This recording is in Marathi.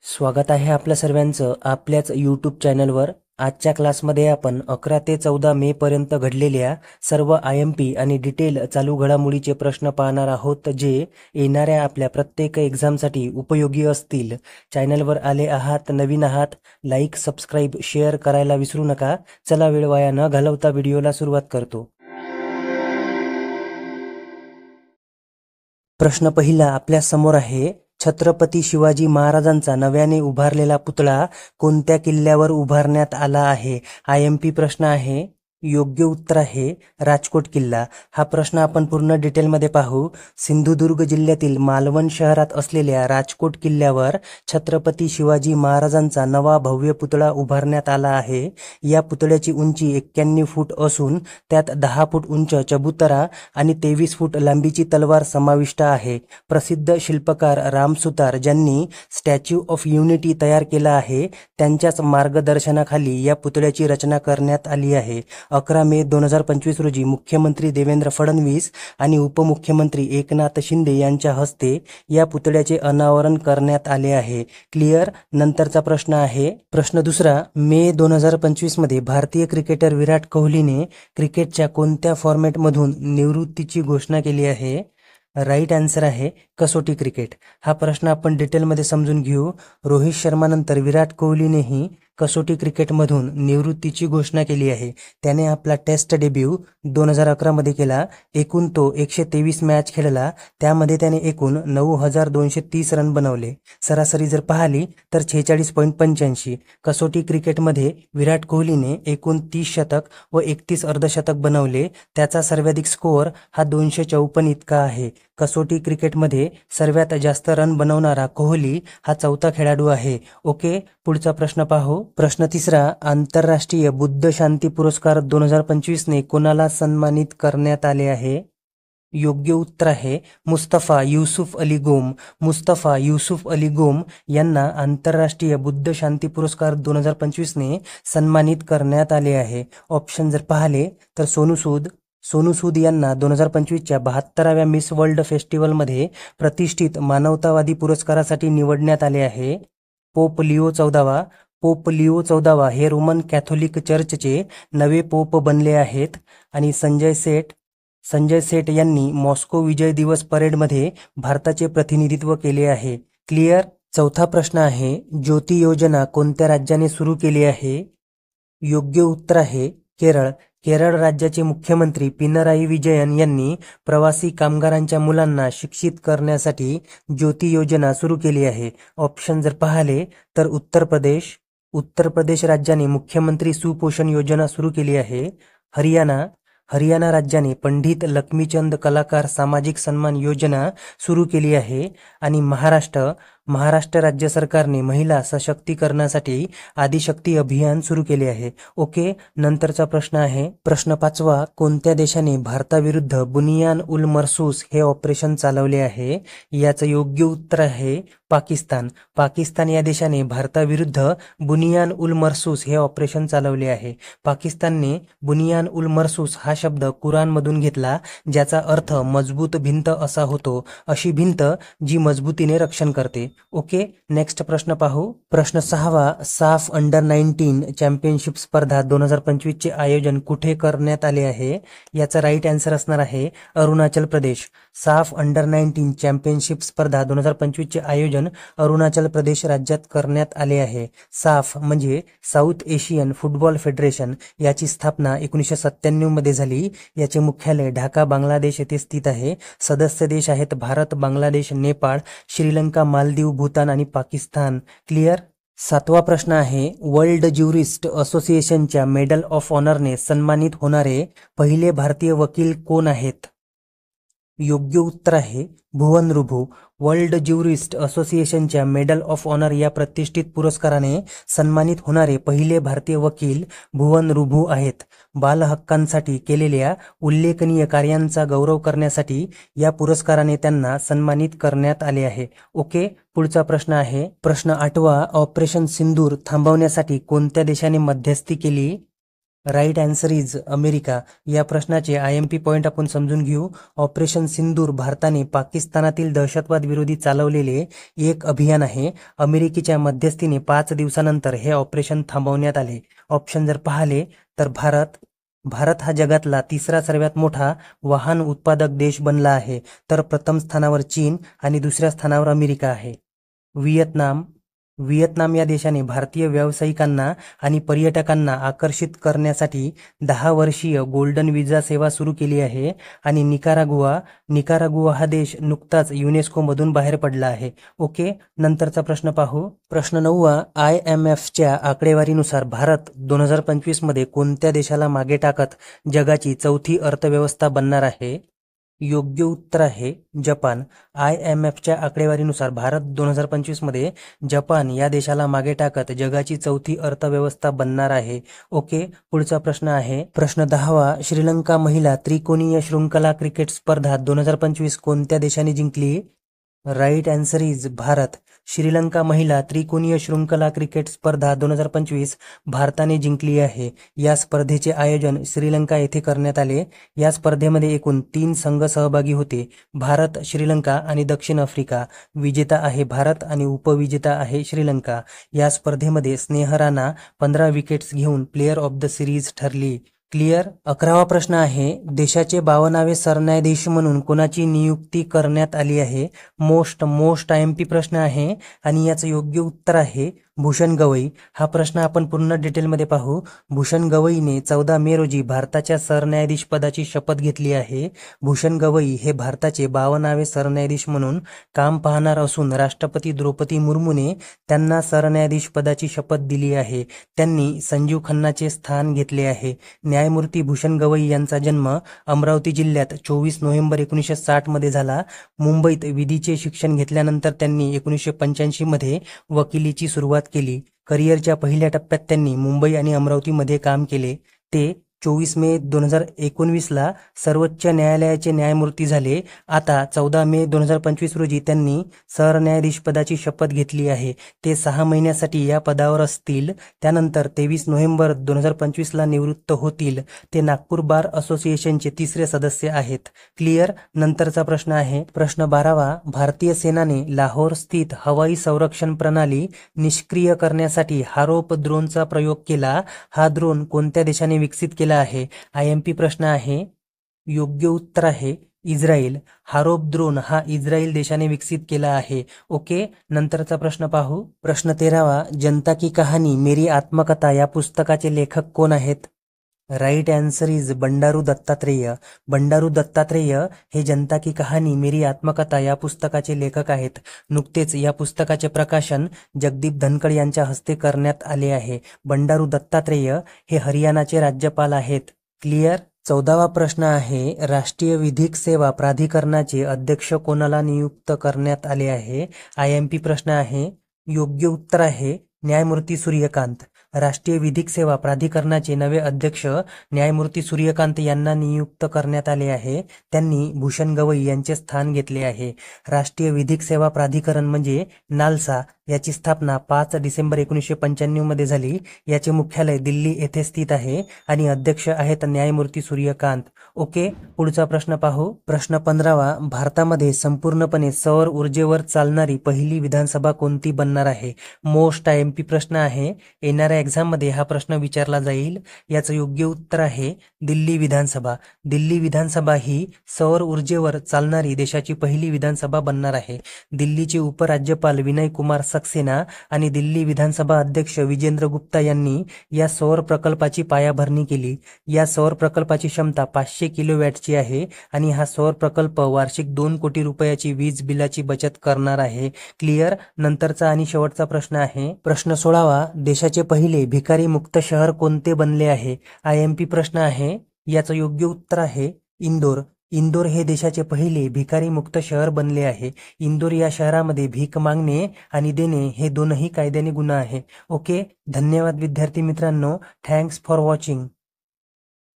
स्वागत आहे आपल्या सर्वांचं आपल्याच यूट्यूब चॅनलवर। आजच्या क्लासमध्ये आपण 11 ते 14 मे पर्यंत घडलेल्या सर्व IMP आणि डिटेल चालू घडामोडीचे प्रश्न पाहणार आहोत, जे येणाऱ्या आपल्या प्रत्येक एक्झामसाठी उपयोगी असतील। चॅनलवर आले आहात, नवीन आहात, लाईक, सबस्क्राईब, शेअर करायला विसरू नका। चला वेळ वाया न घालवता व्हिडिओला सुरुवात करतो। प्रश्न पहिला आपल्या समोर आहे, छत्रपती शिवाजी महाराजांचा नव्याने उभारलेला पुतळा कोणत्या किल्ल्यावर उभारण्यात आला आहे? IMP प्रश्न आहे। योग्य उत्तर आहे राजकोट किल्ला। हा प्रश्न आपण पूर्ण डिटेलमध्ये पाहू। सिंधुदुर्ग जिल्ह्यातील मालवण शहरात असलेल्या राजकोट किल्ल्यावर छत्रपती शिवाजी महाराजांचा नवा भव्य पुतळा उभारण्यात आला आहे। या पुतळ्याची उंची 91 फूट असून त्यात 10 फूट उंच चबुतरा आणि 23 फूट लांबीची तलवार समाविष्ट आहे। प्रसिद्ध शिल्पकार राम सुतार ज्यांनी स्टॅच्यू ऑफ युनिटी तयार केला आहे, त्यांच्याच मार्गदर्शनाखाली या पुतळ्याची रचना करण्यात आली आहे। 11 मे 2025 रोजी मुख्यमंत्री देवेंद्र फडणवीस आणि उपमुख्यमंत्री एकनाथ शिंदे यांच्या हस्ते या पुतळ्याचे अनावरण करण्यात आले आहे। क्लिअर। नंतरचा प्रश्न आहे प्रश्न दुसरा, मे 2025 मध्ये भारतीय क्रिकेटर विराट कोहलीने क्रिकेटच्या कोणत्या फॉर्मॅटमधून निवृत्तीची घोषणा केली आहे? राईट आन्सर आहे कसोटी क्रिकेट। हा प्रश्न आपण डिटेलमध्ये समजून घेऊ। रोहित शर्मानंतर विराट कोहलीनेही कसोटी क्रिकेटमधून निवृत्तीची घोषणा केली आहे। त्याने आपला टेस्ट डेब्यू 2011 मध्ये केला। एकूण तो 123 मॅच खेळला, त्यामध्ये त्याने एकूण 9230 रन बनवले। सरासरी जर पाहिली तर 46.85। कसोटी क्रिकेटमध्ये विराट कोहलीने एकूण 30 शतक व 31 अर्धशतक बनवले। त्याचा सर्वाधिक स्कोअर हा 254 इतका आहे। कसोटी क्रिकेटमध्ये सर्वात जास्त रन बनवणारा कोहली हा चौथा खेळाडू आहे। ओके, पुढचा प्रश्न पाहू। प्रश्न तिसरा, आंतरराष्ट्रीय बुद्ध शांती पुरस्कार 2025 ने कोणाला सन्मानित करण्यात आले आहे? योग्य उत्तर आहे मुस्तफा युसुफ अली गोम। मुस्तफा युसुफ अली गोम यांना आंतरराष्ट्रीय बुद्ध शांती पुरस्कार 2025 ने सन्मानित करण्यात आले आहे। ऑप्शन जर पाहिले तर सोनू सूद यांना 2025च्या 72व्या मिस वर्ल्ड फेस्टिवलमध्ये प्रतिष्ठित मानवतावादी पुरस्कारासाठी निवडण्यात आले आहे। पोप लिओ 14वा हे रोमन कॅथोलिक चर्चचे नवे पोप बनले आहेत। आणि संजय सेठ यांनी मॉस्को विजय दिवस परेडमध्ये भारताचे प्रतिनिधित्व केले आहे। क्लिअर। चौथा प्रश्न आहे, ज्योती योजना कोणत्या राज्याने सुरू केली आहे? योग्य उत्तर आहे केरळ। केरळ राज्याचे मुख्यमंत्री पिनराई विजयन यांनी प्रवासी कामगारांच्या मुलांना शिक्षित करण्यासाठी ज्योती योजना सुरू केली आहे। ऑप्शन जर पाहिले तर उत्तर प्रदेश राज्याने मुख्यमंत्री सुपोषण योजना सुरू केली आहे। हरियाणा राज्याने पंडित लक्ष्मीचंद कलाकार सामाजिक सन्मान योजना सुरू केली आहे। आणि महाराष्ट्र राज्य सरकारने महिला सशक्तीकरणासाठी आदिशक्ती अभियान सुरू केले आहे। ओके, नंतरचा प्रश्न आहे प्रश्न पाचवा, कोणत्या देशाने भारताविरुद्ध बुनियान उल मर्सूस हे ऑपरेशन चालवले आहे? याचं योग्य उत्तर आहे पाकिस्तान या देशाने भारताविरुद्ध बुनियान उल मर्सूस हे ऑपरेशन चालवले आहे। पाकिस्तानने बुनियान उल मर्सूस हा शब्द कुराणमधून घेतला, ज्याचा अर्थ मजबूत भिंत असा होतो, अशी भिंत जी मजबूतीने रक्षण करते। ओके, नेक्स्ट प्रश्न पाहू। प्रश्न सहावा, साफ अंडर 19 चॅम्पियनशिप स्पर्धा 2025 चे आयोजन कुठे करण्यात आले आहे? याचा राईट आन्सर असणार आहे अरुणाचल प्रदेश। साफ अंडर 19 चॅम्पियनशिप स्पर्धा 2025 चे आयोजन अरुणाचल प्रदेश राज्यात करण्यात आले आहे। साफ म्हणजे साऊथ एशियन फुटबॉल फेडरेशन, याची स्थापना 1997 मध्ये झाली। याचे मुख्यालय ढाका बांगलादेश येथे स्थित आहे। सदस्य देश आहेत भारत, बांगलादेश, नेपाळ, श्रीलंका, मालदीव, भूतान आणि पाकिस्तान। क्लिअर। सातवा प्रश्न आहे, वर्ल्ड ज्युरिस्ट असोसिएशनच्या मेडल ऑफ ऑनरने सन्मानित होणारे पहिले भारतीय वकील कोण आहेत? योग्य उत्तर आहे भुवन रुबू। वर्ल्ड ज्युरिस्ट असोसिएशनच्या मेडल ऑफ ऑनर या प्रतिष्ठित पुरस्काराने सन्मानित होणारे पहिले भारतीय वकील भुवन रुबू आहेत। बालहक्कांसाठी केलेल्या उल्लेखनीय कार्यांचा गौरव करण्यासाठी या पुरस्काराने त्यांना सन्मानित करण्यात आले आहे। ओके, पुढचा प्रश्न आहे प्रश्न 8वा, ऑपरेशन सिंदूर थांबवण्यासाठी कोणत्या देशाने मध्यस्थी केली? Right answer is America. या प्रश्नाचे IMP पॉइंट आपण समजून घेऊ. ऑपरेशन सिंदूर भारताने पाकिस्तानातील दहशतवाद विरोधी चालवलेले एक अभियान आहे. अमेरिकेच्या मध्यस्थीने 5 दिवसानंतर हे ऑपरेशन थांबवण्यात आले. ऑप्शन जर पाहिले तर भारत हा जगातला तिसरा सर्वात मोठा वाहन उत्पादक देश बनला आहे. तर प्रथम स्थानावर चीन आणि दुसऱ्या स्थानावर अमेरिका आहे. व्हिएतनाम या देशाने भारतीय व्यावसायिकांना आणि पर्यटकांना आकर्षित करण्यासाठी 10 वर्षीय गोल्डन व्हिसा सेवा सुरू केली आहे. आणि निकारागुआ हा देश नुकताच युनेस्कोमधून बाहेर पडला आहे. ओके, नंतरचा प्रश्न पाहू. प्रश्न 9. IMFच्या आकडेवारीनुसार भारत 2025 मध्ये कोणत्या देशाला मागे टाकत जगाची चौथी अर्थव्यवस्था बनणार आहे? योग्य उत्तर आहे जपान. IMFच्या आकडेवारीनुसार भारत 2025 मध्ये जपान या देशाला मागे टाकत जगाची चौथी अर्थव्यवस्था बनणार आहे. ओके, पुढचा प्रश्न आहे प्रश्न 10. श्रीलंका महिला त्रिकोणीय शृंखला क्रिकेट स्पर्धा 2025 कोणत्या देशाने जिंकली? Right answer is Bharat. Sri Lanka महिला त्रिकोणीय शृंखला क्रिकेट स्पर्धा 2025 भारताने जिंकली आहे. या स्पर्धेचे आयोजन श्रीलंका येथे करण्यात आले. या स्पर्धेमध्ये एकूण 3 संघ सहभागी होते. भारत, श्रीलंका आणि दक्षिण आफ्रिका. विजेता आहे भारत आणि उपविजेता आहे श्रीलंका. या स्पर्धेमध्ये स्नेह राणा 15 विकेट्स घेऊन प्लेयर ऑफ द सिरीज ठरली. क्लिअर. 11वा प्रश्न आहे देशाचे 52वे सरन्यायाधीश म्हणून कोणाची नियुक्ती करण्यात आली आहे? मोस्ट IMP प्रश्न आहे आणि याचं योग्य उत्तर आहे भूषण गवई. हा प्रश्न आपण पूर्ण डिटेलमध्ये पाहू. भूषण गवईने 14 मे रोजी भारताच्या सरन्यायाधीश पदाची शपथ घेतली आहे. भूषण गवई हे भारताचे 52वे सरन्यायाधीश म्हणून काम पाहणार असून राष्ट्रपती द्रौपदी मुर्मूने त्यांना सरन्यायाधीश पदाची शपथ दिली आहे. त्यांनी संजीव खन्नाचे स्थान घेतले आहे. न्यायमूर्ती भूषण गवई यांचा जन्म अमरावती जिल्ह्यात 24 नोव्हेंबर 1960 मध्ये झाला. मुंबईत विधीचे शिक्षण घेतल्यानंतर त्यांनी 1985 मध्ये वकिलीची सुरुवात केली. करिअरच्या पहिल्या टप्प्यात त्यांनी मुंबई आणि अमरावतीमध्ये काम केले. ते 24 मे 2019ला सर्वोच्च न्यायालयाचे न्यायमूर्ती झाले. आता 14 मे 2025 रोजी त्यांनी सरन्यायाधीश पदाची शपथ घेतली आहे. ते 6 महिन्यासाठी या पदावर असतील. त्यानंतर 23 नोव्हेंबर 2025ला निवृत्त होतील. ते नागपूर बार असोसिएशनचे 3रे सदस्य आहेत. क्लिअर. नंतरचा प्रश्न आहे प्रश्न 12. भारतीय सेनाने लाहोर स्थित हवाई संरक्षण प्रणाली निष्क्रिय करण्यासाठी हारोप ड्रोनचा प्रयोग केला. हा ड्रोन कोणत्या देशाने विकसित केला आहे? IMP प्रश्न आहे. योग्य उत्तर आहे इस्रायल. हारोप ड्रोन हा इस्रायल देशाने विकसित केला आहे. ओके, नंतरचा प्रश्न पाहू. प्रश्न 13. जनता की कहानी मेरी आत्मकथा या पुस्तकाचे लेखक कोण आहेत? Right answer is Bandaru Dattatreya. Bandaru Dattatreya हे जनता की कहानी मेरी आत्मकथा या पुस्तकाचे लेखक आहेत. नुकतेच या पुस्तकाचे प्रकाशन जगदीप धनखड यांच्या हस्ते करण्यात आले आहे. बंडारू दत्तात्रेय हे हरियाणाचे राज्यपाल आहेत. क्लिअर. 14वा प्रश्न आहे राष्ट्रीय विधिक सेवा प्राधिकरणाचे अध्यक्ष कोणाला नियुक्त करण्यात आले आहे? IMP प्रश्न आहे. योग्य उत्तर आहे न्यायमूर्ती सूर्यकांत. राष्ट्रीय विधिक सेवा प्राधिकरणाचे नवे अध्यक्ष न्यायमूर्ती सूर्यकांत यांना नियुक्त करण्यात आले आहे. त्यांनी भूषण गवई यांचे स्थान घेतले आहे. राष्ट्रीय विधिक सेवा प्राधिकरण म्हणजे नालसा याची स्थापना 5 डिसेंबर 1995 मध्ये झाली. याचे मुख्यालय दिल्ली येथे स्थित आहे आणि अध्यक्ष आहेत न्यायमूर्ती सूर्यकांत. ओके, पुढचा प्रश्न पाहू. प्रश्न 15. भारतामध्ये संपूर्णपणे सौर ऊर्जेवर चालणारी पहिली विधानसभा कोणती बनणार आहे? मोस्ट IMP प्रश्न आहे. येणाऱ्या एक्झाम मध्ये हा प्रश्न विचारला जाईल. याचं योग्य उत्तर आहे दिल्ली विधानसभा. दिल्ली विधानसभा ही सौर ऊर्जेवर चालणारी देशाची पहिली विधानसभा बनणार आहे. दिल्लीचे उपराज्यपाल विनय कुमार सक्सेना आणि दिल्ली विधानसभा अध्यक्ष विजेंद्र गुप्ता यांनी या सौर प्रकल्पाची पायाभरणी केली. या सौर प्रकल्पाची क्षमता 500 किलोवॅटची आहे आणि हा सौर प्रकल्प वार्षिक 2 कोटी रुपयाची वीज बिलाची बचत करणार आहे. क्लिअर. नंतरचा आणि शेवटचा प्रश्न आहे प्रश्न 16. देशाचे पहिले भिकारी मुक्त शहर कोणते बनले आहे? IMP प्रश्न आहे. याचं योग्य उत्तर आहे इंदोर. इंदोर हे देशाचे पहिले भिकारी मुक्त शहर बनले आहे. इंदोर या शहरामध्ये भीक मागणे आणि देणे हे दोनही कायद्याने गुन्हा आहे. ओके, धन्यवाद विद्यार्थी मित्रांनो. Thanks for watching.